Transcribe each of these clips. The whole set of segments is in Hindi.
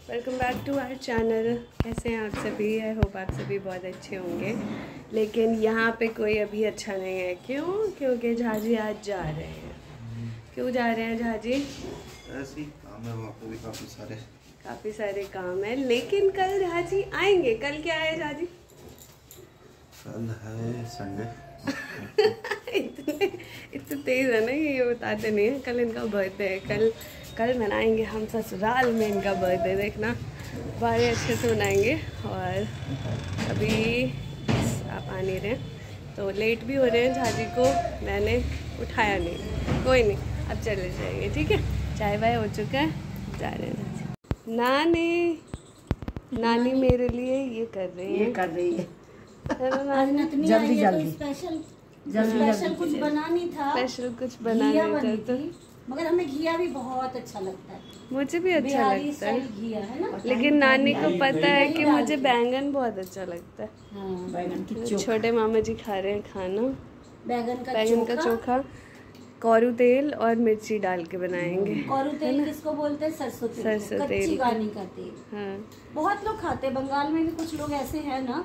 Welcome back to our channel. कैसे हैं आप सभी? आई होप आप सभी बहुत अच्छे होंगे। लेकिन यहाँ पे कोई अभी अच्छा नहीं है। क्यों? क्योंकि झाजी आज जा रहे हैं। क्यों जा रहे हैं झाजी? ऐसे ही काम है, वहाँ पे भी काफ़ी सारे काम है। लेकिन कल झाजी आएंगे। कल क्या है झाजी? कल है संडे। इतने तेज है ना, ये बताते नहीं है। कल इनका बर्थडे है। कल मनाएंगे हम ससुराल में इनका बर्थडे। देखना बड़े अच्छे से मनाएंगे। और अभी आप आ नहीं रहे तो लेट भी हो रहे हैं। झाजी को मैंने उठाया नहीं। कोई नहीं, अब चले जाएंगे। ठीक है, चाय वाय हो चुका है, जा रहे हैं। नानी मेरे लिए ये कर रही है जल्दी स्पेशल कुछ बनानी था। मगर हमें घिया भी बहुत अच्छा लगता है। मुझे भी अच्छा लगता है घिया, है ना। लेकिन नानी को पता है कि मुझे बैंगन बहुत अच्छा लगता है। हाँ, बैंगन की चोखा। छोटे मामा जी खा रहे हैं खाना। बैंगन का चोखा कौरू तेल और मिर्ची डाल के बनाएंगे। कौरू तेल किसको बोलते हैं? सरसों तेल, कच्ची घानी का तेल। हाँ, बहुत लोग खाते हैं। बंगाल में भी कुछ लोग ऐसे हैं ना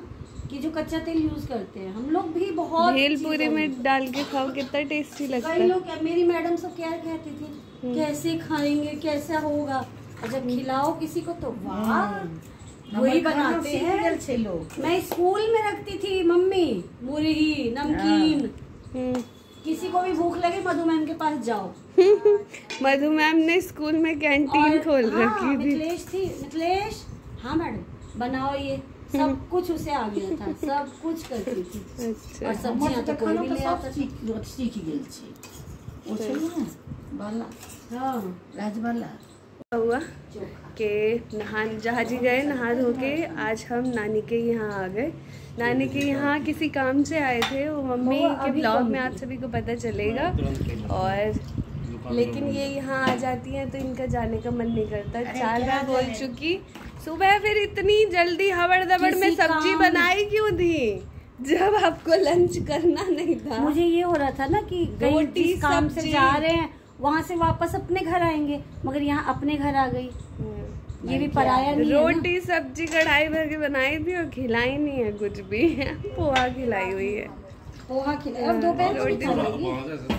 कि जो कच्चा तेल यूज करते हैं। हम लोग भी बहुत भेलपुरी में डाल के खाओ, कितना टेस्टी लगता है। कई लोग, मेरी मैडम सब क्या कहती थी, कैसे खाएंगे, कैसा होगा। और जब खिलाओ किसी को तो वाह, वही बनाते हैं लोग। मैं स्कूल में रखती थी मम्मी मुरही, नमकीन। किसी को भी भूख लगे मधु मैम के पास जाओ। मधु मैम ने स्कूल में कैंटीन खोल रखी थी। मिथिलेश, हाँ मैडम बनाओ ये। सब कुछ उसे आ गया था, सब कुछ करती थी। अच्छा। और सब्जियां तो कोई भी ले आता सीख गई हुआ कि जहाजी गए नहा धो के। आज हम नानी के यहाँ आ गए। नानी के यहाँ किसी काम से आए थे। वो मम्मी के ब्लॉग में आप सभी को पता चलेगा। और लेकिन ये यहाँ आ जाती हैं तो इनका जाने का मन नहीं करता। 4 बार बोल चुकी। सुबह फिर इतनी जल्दी हवड़ दबड़ में सब्जी बनाई क्यों थी जब आपको लंच करना नहीं था? मुझे ये हो रहा था ना कि रोटी काम से जा रहे हैं, वहाँ से वापस अपने घर आएंगे, मगर यहाँ अपने घर आ गई। ये भी पराया नहीं है। रोटी सब्जी कढ़ाई भर के बनाई थी और खिलाई नहीं है कुछ भी। पोहा खिलाई हुई है। पोहा खिलाई। अब दोपहर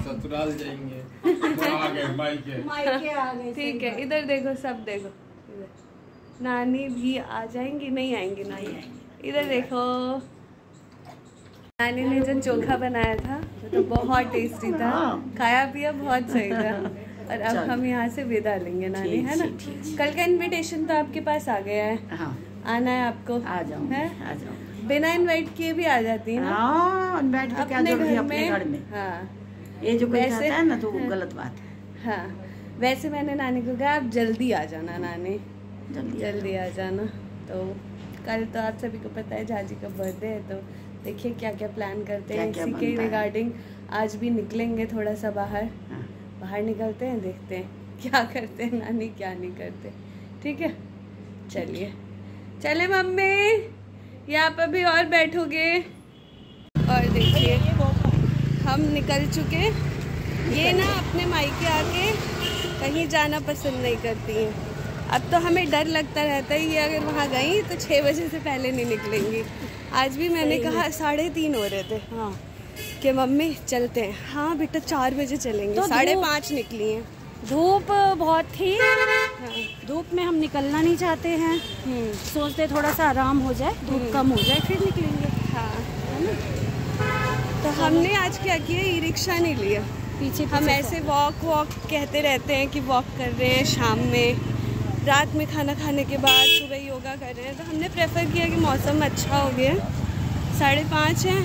ससुराल जाएंगे। मायके आ गए। ठीक है, इधर देखो, सब देखो। नानी भी आ जाएंगी? नहीं आएंगी नानी। इधर देखो, नानी ने जो चोखा बनाया था वो तो बहुत टेस्टी था। खाया पिया बहुत सही था। और अब हम यहाँ से विदा लेंगे नानी, है ना। कल का इनविटेशन तो आपके पास आ गया है। हाँ। आना है आपको? आ जाओ, है? आ जाओ। बिना इनवाइट किए भी आ जाती है ना। इनवाइट तो क्या जरूरी है अपने घर में। हाँ, ये जो कोई कहता है ना तो वो गलत बात है। हाँ, वैसे मैंने नानी को कहा आप जल्दी आ जाना नानी, जल्दी आ जाना। तो कल तो आप सभी को पता है झाजी का बर्थडे है। तो देखिए क्या क्या प्लान करते हैं इसी के रिगार्डिंग। आज भी निकलेंगे थोड़ा सा बाहर। बाहर निकलते हैं, देखते हैं क्या करते हैं नानी, क्या नहीं करते। ठीक है, चलिए। चले मम्मी, यहाँ पर भी और बैठोगे। और देखिए हम निकल चुके। ये ना अपने मायके आके कहीं जाना पसंद नहीं करती हैं। अब तो हमें डर लगता रहता है ये अगर वहाँ गई तो 6 बजे से पहले नहीं निकलेंगी। आज भी मैंने कहा 3:30 हो रहे थे। हाँ, कि मम्मी चलते हैं। हाँ बेटा 4 बजे चलेंगे। तो 5:30 निकली हैं। धूप बहुत थी। हाँ। धूप में हम निकलना नहीं चाहते हैं। सोचते थोड़ा सा आराम हो जाए, धूप कम हो जाए, फिर निकलेंगे। हाँ, है ना। तो हमने आज क्या किया, ई रिक्शा नहीं लिया। पीछे हम ऐसे वॉक कहते रहते हैं कि वॉक कर रहे हैं शाम में, रात में खाना खाने के बाद, सुबह योगा कर रहे हैं। तो हमने प्रेफर किया कि मौसम अच्छा हो गया। 5:30 है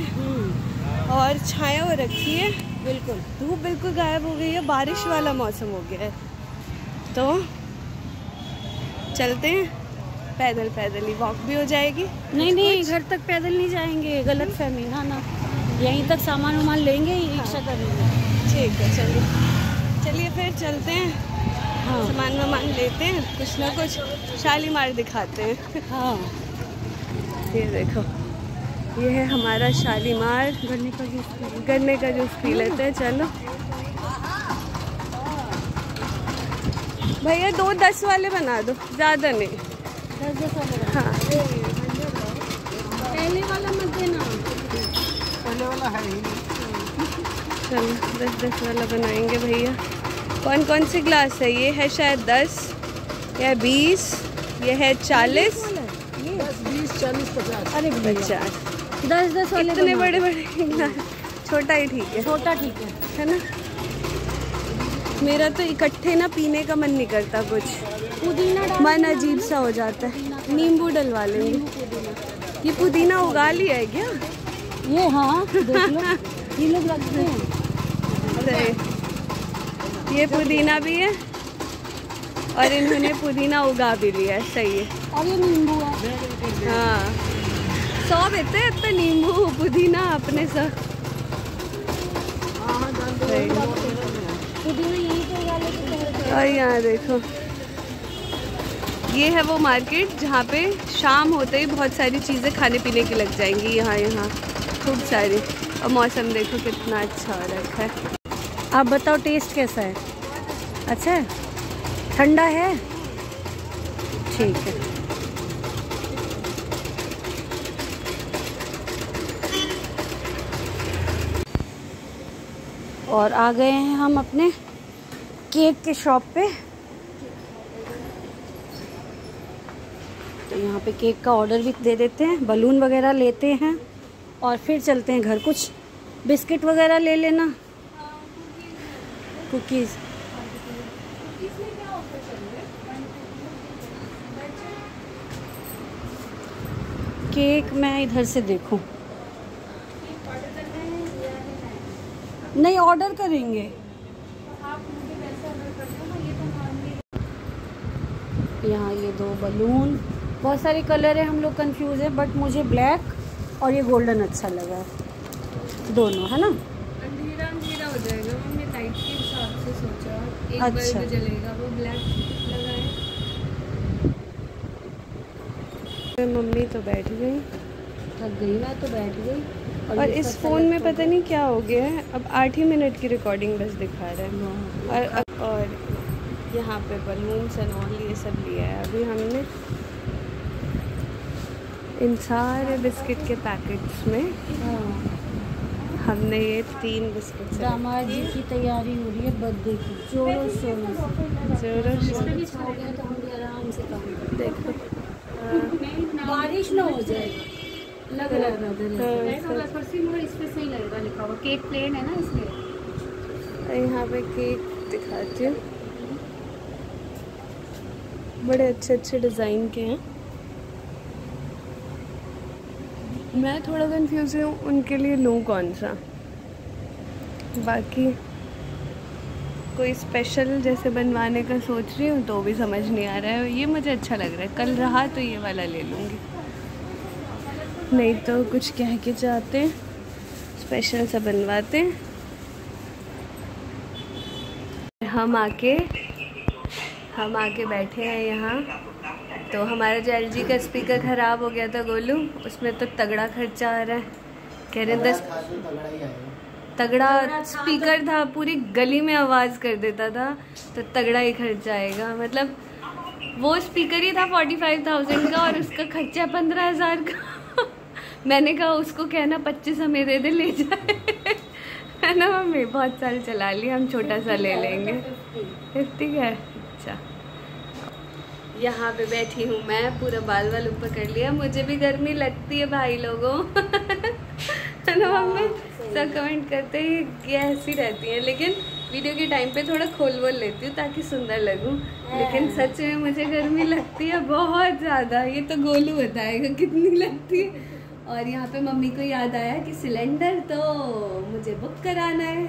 और छाया हो रखी है। बिल्कुल धूप बिल्कुल गायब हो गई है। बारिश वाला मौसम हो गया है। तो चलते हैं पैदल ही, वॉक भी हो जाएगी। नहीं, घर तक पैदल नहीं जाएंगे, गलत फहमी ना। यहीं तक सामान लेंगे, रिक्शा करेंगे। ठीक है, चलिए फिर चलते हैं। हाँ, सामान लेते हैं, कुछ ना कुछ शालीमार दिखाते हैं। हाँ, ये देखो, ये है हमारा शालीमार। गन्ने का जूस पी लेते हैं। चलो भैया 2 10 वाले बना दो, ज़्यादा नहीं। 10 वाला। हाँ पहले वाला मत देना। पहले वाला है ही। चलो 10 वाला बनाएंगे भैया। कौन कौन सी ग्लास है? ये है शायद 10 या 20, ये है 40, 20, 40, 50। अरे 50। 10 वाले इतने बड़े बड़े गिलास, छोटा ही ठीक है। छोटा ठीक है ना? मेरा तो इकट्ठे ना पीने का मन नहीं करता, कुछ पुदीना मन अजीब सा हो जाता है। नींबू डलवा लेंगे। ये पुदीना उगा लिया है क्या? ये हाँ देख लो, ये लोग रखते हैं। सही। ये पुदीना भी है और इन्होंने पुदीना उगा भी लिया है। सही है। और ये नींबू है। हाँ 100 देते इतने नींबू पुदीना अपने सब। पुदीना यहीं पे उगा लेते हैं। और यहाँ देखो, ये है वो मार्केट जहाँ पे शाम होते ही बहुत सारी चीज़ें खाने पीने की लग जाएंगी। यहाँ खूब सारी। और मौसम देखो कितना अच्छा हो रखा है। आप बताओ टेस्ट कैसा है? अच्छा है? ठंडा है? ठीक है। और आ गए हैं हम अपने केक के शॉप पे। तो यहाँ पे केक का ऑर्डर भी दे देते हैं, बलून वगैरह लेते हैं और फिर चलते हैं घर। कुछ बिस्किट वगैरह ले लेना, कुकीज़। केक मैं इधर से देखूं। नहीं, ऑर्डर करेंगे। यहाँ ये 2 बलून, बहुत सारे कलर है, हम लोग कंफ्यूज है, बट मुझे ब्लैक और ये गोल्डन अच्छा लगा है, दोनों है ना। अंधेरा अंधेरा हो जाएगा, हमने लाइट के हिसाब से सोचा। एक अच्छा। बल्ब जलेगा, वो ब्लैक लगा है। मम्मी तो बैठ गई, थक गई मैं तो, बैठ गई। और इस फ़ोन में पता नहीं क्या हो गया है, अब 8 ही मिनट की रिकॉर्डिंग बस दिखा रहा है। और यहाँ पे बलून्स एंड ऑल ये सब लिया है। अभी हमने इन सारे बिस्किट के पैकेट्स में हमने ये 3 बिस्किट। दामाद जी की तैयारी हो रही है बर्थडे की, जोरों शोरों से। हो गया तो हम भी आराम से काम करें। देखो बारिश ना हो जाए, लग रहा है इस पे सही लगेगा लिखा हुआ। केक प्लेन है ना इसलिए। यहाँ पे केक दिखाती हूँ, बड़े अच्छे अच्छे डिज़ाइन के हैं। मैं थोड़ा कंफ्यूज हूँ उनके लिए लूँ कौन सा। बाकी कोई स्पेशल जैसे बनवाने का सोच रही हूँ तो भी समझ नहीं आ रहा है। ये मुझे अच्छा लग रहा है, कल रहा तो ये वाला ले लूँगी, नहीं तो कुछ कह के चाहते हैं स्पेशल सा बनवाते हैं। हम आके बैठे हैं यहाँ। तो हमारा जो LG का स्पीकर ख़राब हो गया था गोलू, उसमें तो तगड़ा खर्चा आ रहा है। कह रहे 10 तगड़ा स्पीकर था, पूरी गली में आवाज़ कर देता था, तो तगड़ा ही खर्चा आएगा। मतलब वो स्पीकर ही था 45,000 का और उसका खर्चा 15,000 का। मैंने कहा उसको कहना 25 हमें दे दे, ले जाए। है ना मम्मी? बहुत सारे चला लिए, हम छोटा सा ले लेंगे। 50 का है? अच्छा। यहाँ पे बैठी हूँ मैं, पूरा बाल ऊपर कर लिया। मुझे भी गर्मी लगती है भाई लोगों। है ना मम्मी? सब कमेंट करते हैं कि ऐसी रहती है, लेकिन वीडियो के टाइम पे थोड़ा खोल लेती हूँ ताकि सुंदर लगूं। लेकिन सच में मुझे गर्मी लगती है बहुत ज़्यादा। ये तो गोलू बताएगा कितनी लगती है। और यहाँ पे मम्मी को याद आया कि सिलेंडर तो मुझे बुक कराना है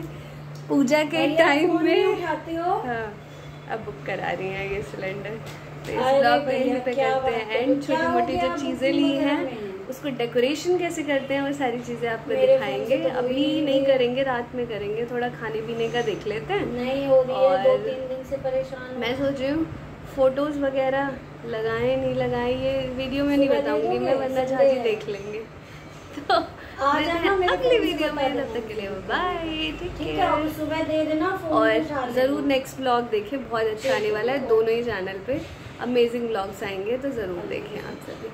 पूजा के टाइम में। उठाते हो? हाँ, अब बुक करा रही हैं ये सिलेंडर। तो इस ब्लॉग को यहीं पे करते हैं एंड। छोटी मोटी जो चीज़ें ली हैं उसको डेकोरेशन कैसे करते हैं वो सारी चीज़ें आपको दिखाएंगे। अभी नहीं करेंगे, रात में करेंगे। थोड़ा खाने पीने का देख लेते हैं। नहीं हो रही है, 2-3 दिन से परेशान। मैं सोच रही हूँ फोटोज़ वगैरह लगाएं नहीं लगाएं ये वीडियो में नहीं बताऊंगी मैं, वरना झाजी देख लेंगे। तो अगली वीडियो में, तब तक के लिए बाय। ठीक है, सुबह दे देना। और ज़रूर नेक्स्ट ब्लॉग देखें, बहुत अच्छा आने वाला है दोनों ही चैनल पे। अमेजिंग व्लॉग्स आएंगे, तो ज़रूर देखें आप सभी।